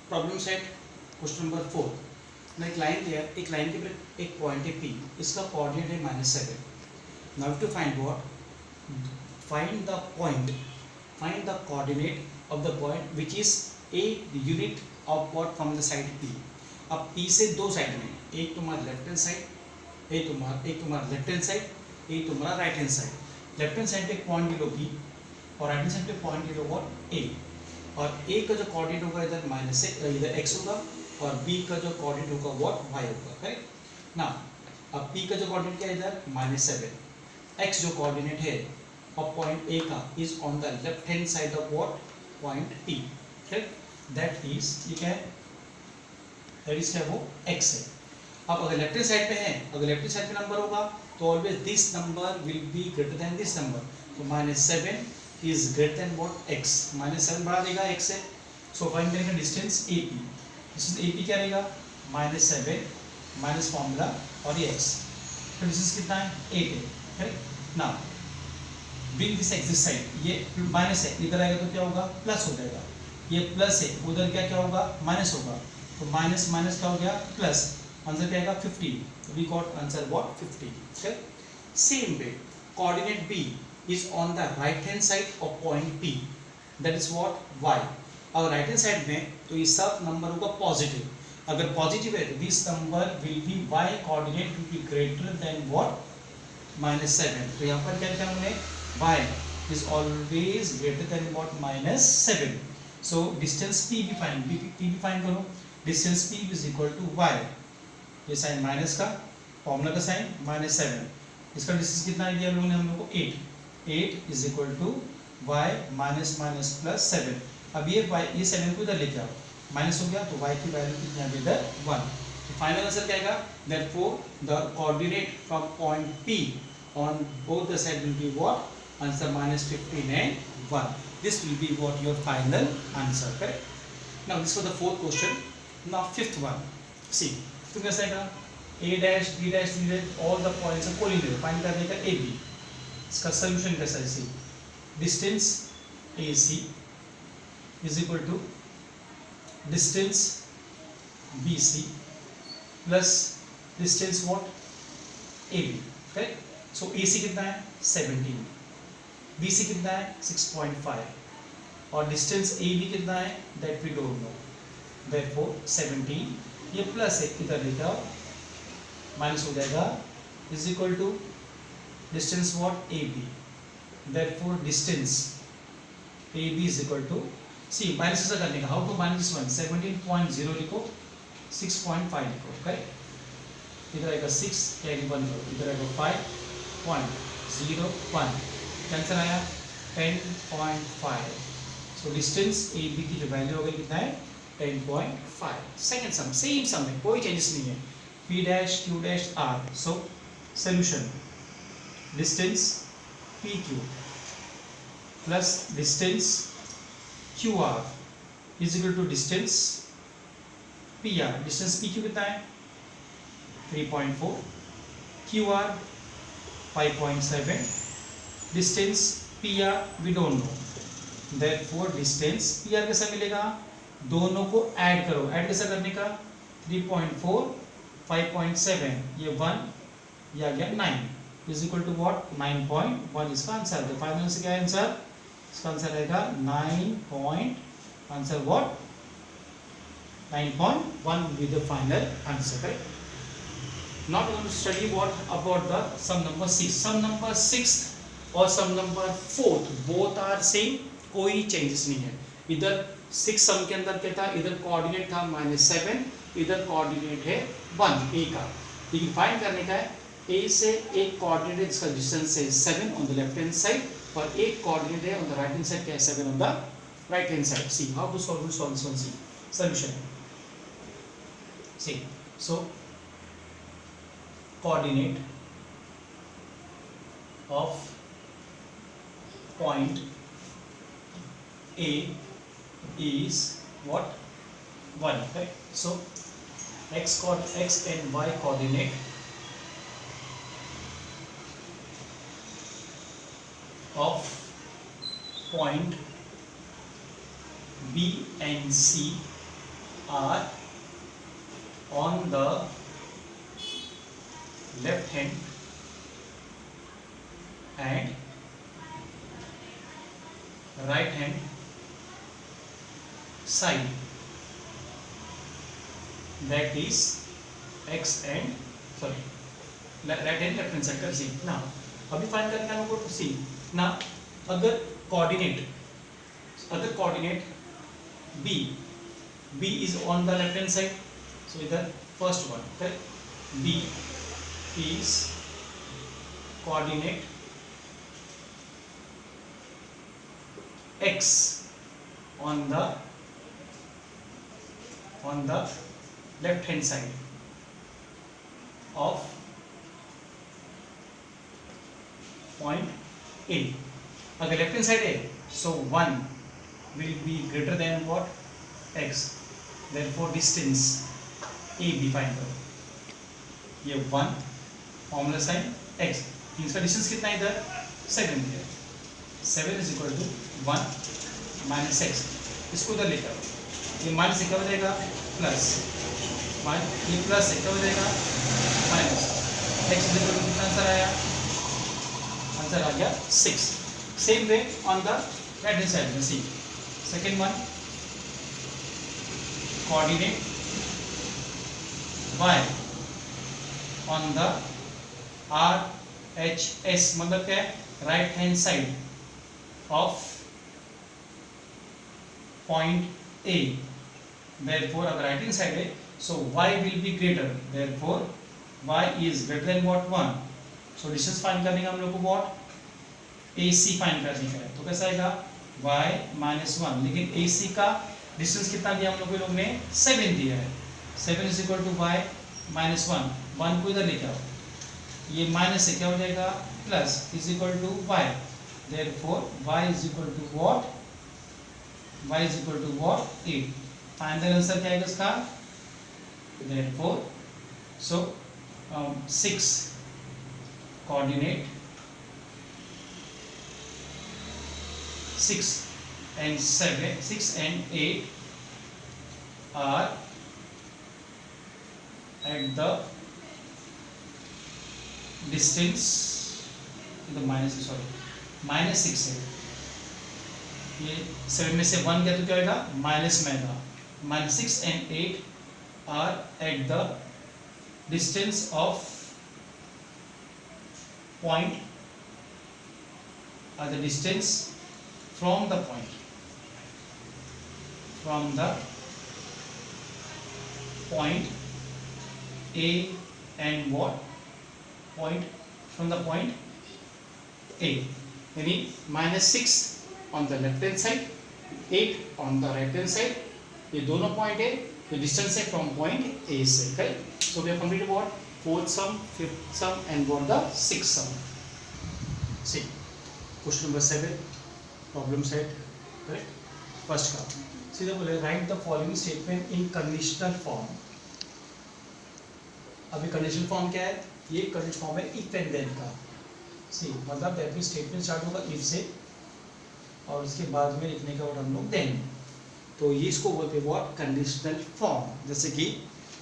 Problem set question number 4 ना एक line दिया, एक लाइन के ऊपर एक पॉइंट है P, इसका कोऑर्डिनेट है -7. Now to find what, find the point, find the coordinate of the point which is a unit of what from the side P. अब P से दो साइड में, एक तुम्हारा लेफ्ट हैंड साइड, एक तुम्हारा लेफ्ट हैंड साइड, एक तुम्हारा right hand side. Left hand side पे पॉइंट ले लो B और राइट हैंड साइड पे पॉइंट ले लो व्हाट A. और A का जो कोऑर्डिनेट होगा इधर -6, इधर x होगा, और B का जो कोऑर्डिनेट होगा व्हाट y होगा. करेक्ट ना. अब P का जो कोऑर्डिनेट क्या है इधर -7, x जो कोऑर्डिनेट है ऑफ पॉइंट A का is on the left hand side of what point P. Correct, that is ये क्या है, दैट इज क्या वो x है. अब अगर लेफ्ट हैंड साइड पे है, अगर लेफ्ट हैंड साइड पे नंबर होगा तो always this number will be greater than this number. तो -7 is greater than what x, -7 बड़ा देगा x से. सो फाइंड करेंगे डिस्टेंस AP. डिस्टेंस AP क्या रहेगा -7 माइनस फॉर्मूला और ये x. तो डिस्टेंस कितना है 8 है. करेक्ट ना. Bring this x this side, ये माइनस है, इधर आएगा तो क्या होगा प्लस हो जाएगा. ये प्लस है, उधर क्या क्या होगा माइनस होगा. तो माइनस माइनस क्या हो गया प्लस. आंसर क्या आएगा 15. We got answer what 50. Correct. Same way coordinate B is on the right hand side of point P, that is what y. अगर राइट हैंड साइड में तो ये सब नंबर होगा पॉजिटिव. अगर पॉजिटिव है तो this number will be y coordinate will be greater than what -7. तो यहाँ पर क्या लिखा हमने y is always greater than what -7. so distance P भी फाइंड करो. Distance P is equal to y, ये साइन माइनस का फॉर्मूला का साइन -7. इसका डिस्टेंस कितना दिया लोगों ने हम लोग को 8 is equal to y minus minus plus 7. अब ये y, ये 7 को इधर लेके आओ, माइनस हो गया तो y की वैल्यू कितनी आ गई इधर 1. तो फाइनल आंसर क्या आएगा, therefore the coordinate from point P on both the side will be what answer -15 and 1. This will be what your final answer. Correct. Now this was the fourth question. Now fifth one, see तो कैसा आएगा, a dash b dash c dash all the points are collinear. Find कर देगा AB. इसका solution कैसा है, see distance AC is equal to distance BC plus distance what AB. Correct. So AC कितना है 17, BC कितना है 6.5 और डिस्टेंस AB कितना है that we don't know. Therefore 17 ये प्लस है, इधर लेकर माइनस हो जाएगा, is equal to distance what AB. Therefore distance AB is equal to C minus से करने का, हाउ टू माइनस 1, 17.0 लिखो, 6.5 लिखो. करेक्ट. इधर आएगा 6 कैरी 1 करो, इधर आएगा 5.01, कैंसर आया 10.5. सो डिस्टेंस AB की जो वैल्यू हो गई कितना है 10.5. सेकेंड सम सेम सम है, कोई चेंजेस नहीं है. P dash Q dash R. So solution distance PQ plus distance QR is equal to distance PR. Distance PQ कितना है 3.4, QR 5.7, distance PR we don't know. Therefore distance PR कैसा मिलेगा, दोनों को ऐड करो. ऐड कैसा करने का, 3.4 5.7 ये 1 ये आ गया 9 इज इक्वल टू व्हाट 9.1. इसका आंसर है. फाइनल से क्या है आंसर, इसका आंसर आएगा 9. Answer what 9.1 with the final answer. Correct. Not going to study what about the sum number 6. Sum number 6 और sum number 4 both are same, कोई changes नहीं है. इधर 6 सम के अंदर क्या था, इधर कोऑर्डिनेट था -7, इधर कोऑर्डिनेट है 1 A का. लेकिन फाइंड करने का है A से एक कोऑर्डिनेट है जिसका डिस्टेंस है 7 on the left hand side, और एक कोऑर्डिनेट है on the right hand side क्या है 7 on the right hand side. See how to solve this one. See solution, see so coordinate of point A is what 1. Correct. So x and y coordinate of point B and C are on the left hand and right hand side, that is x and right hand left hand side का सी ना अभी find करना है हमको सी ना अगर coordinate b is on the left hand side, so इधर first one correct, b is coordinate x on the left hand side of point A. अगर लेफ्ट हैंड साइड है so 1 will be greater than what, x, therefore distance AB find करो, ये 1 formula sine x, इसका distance कितना है इधर 7 है, 7 is equal to 1 minus x, इसको इधर लेकर आओ, ये माइनस क्या हो जाएगा प्लस, ये प्लस क्या हो जाएगा minus, x is equal to कितना आंसर आया, आंसर आ गया 6. Same way on the right hand side में see, second one coordinate y on the RHS, मतलब क्या है, right hand side of point A, therefore अगर राइट हैंड साइड है so y will be greater, therefore y is greater than what 1, so distance find करने का हम लोग को what AC फाइंड करने का है, तो कैसा आएगा y minus 1, लेकिन AC का डिस्टेंस कितना दिया हम लोग ने 7 दिया है, 7 is equal to y minus 1, 1 को इधर लेके आओ, ये माइनस से क्या हो जाएगा plus, is equal to y, therefore y is equal to what, y is equal to what 8. Final answer क्या आएगा इसका, therefore so 6 coordinate 6 and 8 are at the distance, the minus 6 है, ये 7 में से 1 गया तो क्या होगा माइनस में आएगा, -6 and 8 are at the distance of point, are the distance from the point, A and what point, from the point A, यानी -6 on the left hand side, 8 on the right hand side, ये दोनों point है, तो distance है from point A से, correct. So we have completed what, fourth sum, fifth sum and what the sixth sum. See question number 7 problem set, correct. First का सीधा बोले write the following statement in conditional form. अभी conditional form क्या है, ये conditional form है if and then का. See मतलब दैट मींस स्टेटमेंट स्टार्ट होगा इफ से और उसके बाद में लिखने का वर्ड हम लोग देन, तो ये इसको बोलते हैं व्हाट कंडीशनल फॉर्म. जैसे कि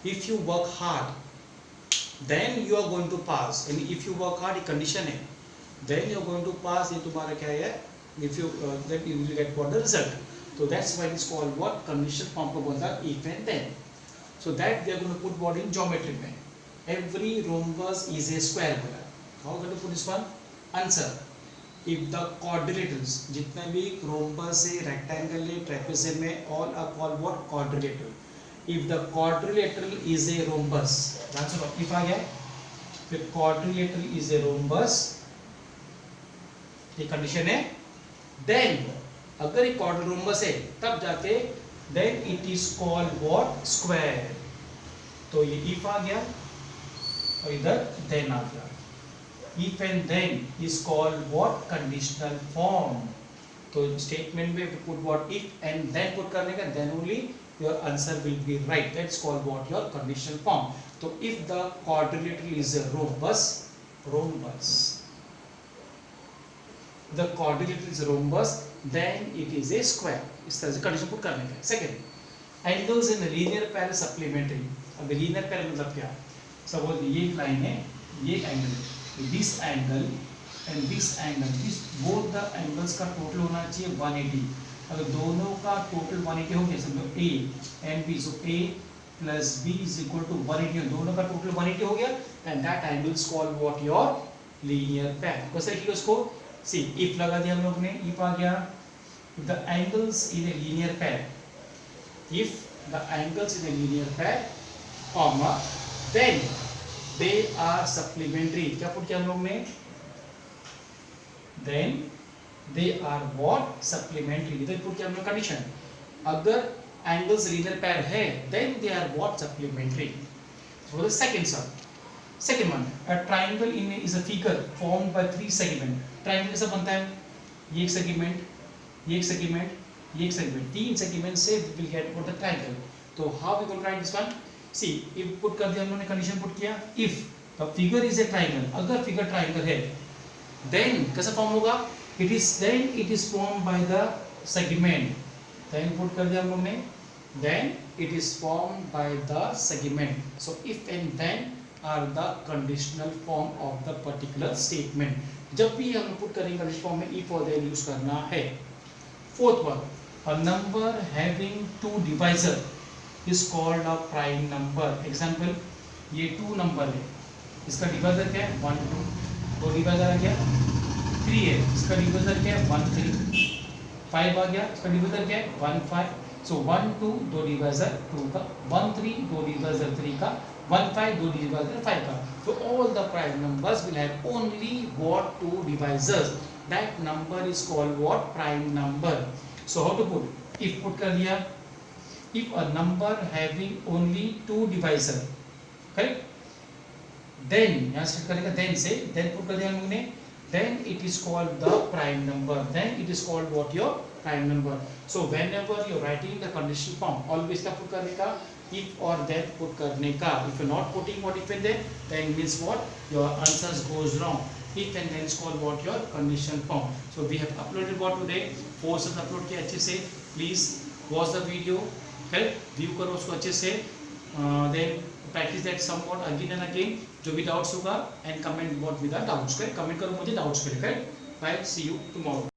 if you work hard then you are going to pass, यानी इफ यू वर्क हार्ड एक कंडीशन है, then you are going to pass, ये तुम्हारा क्या है, if you then you will get what the result. तो that's why it is called what conditional form को बोलता है if and then. So that we are going to put what in geometry में, every rhombus is a square बोला. how going to put this one, answer if the quadrilaterals, जितने भी rhombus है, rectangle है, trapezium में, all are called what, quadrilateral. if the quadrilateral is a rhombus, answer if आ गया, फिर quadrilateral is a rhombus, ये condition है. then अगर ये quadrilateral rhombus है तब जाके then it is called what, square. तो ये if आ गया और इधर then आ गया. if and then is called what, conditional form. तो स्टेटमेंट में put what, if and then put करने का, then only your answer will be right. That's called what, your conditional form. तो if the quadrilateral is a rhombus, the quadrilateral is a rhombus, then it is a square. इस तरह से condition put करने का. Second angles in linear पैर supplementary. अब linear पैर मतलब क्या, सपोज ये एक लाइन है, ये एक एंगल है, this angle and this angle, this both the angles का टोटल होना चाहिए 180। अगर दोनों का टोटल 180 हो गया, समझो A and B, so A plus B is equal to 180, दोनों का टोटल 180 हो गया, and that angle is called what, your linear pair. कैसे लिखिए उसको, सी इफ लगा दिया हम लोग ने, इफ आ गया the angles in a linear पैर, if the angles in a linear pair comma then they are supplementary, क्या पुट किया हम लोग ने, then they are what, supplementary। इधर पुट किया हम लोग कंडीशन, अगर angles linear pair है then they are what, supplementary। So the second one, a triangle in is a figure formed by 3 segment। triangle कैसा बनता है, ये एक सेगमेंट, ये एक सेगमेंट, ये एक सेगमेंट, 3 सेगमेंट से will get what the triangle. तो how we going to write this one, see if put कर दिया हम लोगों ने, कंडीशन पुट किया, if the figure is a triangle, अगर फिगर ट्रायंगल है देन कैसा फॉर्म होगा, it is form by the segment, then put कर दिया हम लोग ने, then it is form by the segment. So if and then are the conditional form of the particular statement. जब भी हम पुट करेंगे कंडीशनल फॉर्म में इफ और देन यूज करना है। Fourth one, a number having 2 divisor is called a prime number। example, ये 2 number है, इसका डिवाइजर क्या है 1 2, तो डिवाइजर आ गया 3 है, इसका डिवाइजर क्या है 1 3, 5 आ गया, इसका डिवाइजर क्या है 1 5। सो 1 2 दो डिवाइजर 2 का, 1 3 दो डिवाइजर 3 का, 1 5 दो डिवाइजर 5 का। So all the prime numbers will have only what, 2 divisors, that number is called what, prime number। So how to put, if put कर दिया, if a number having only 2 divisor, correct, then यहाँ से करेगा then से, then put कर दिया हम लोगों ने, then it is called the prime number, then it is called what, your prime number। So whenever you are writing the conditional form, always क्या put करने का, if or then put करने का। if you are not putting what if and then means what, your answers goes wrong। if and then is called what, your conditional form। so we have uploaded what today, 4 sets upload किया अच्छे से, please watch the video, correct, view करो उसको अच्छे से, then practice that somewhat again and again। जो भी doubts होगा and comment what with the doubts, correct, comment करो मुझे doubts करें, correct। bye, see you tomorrow।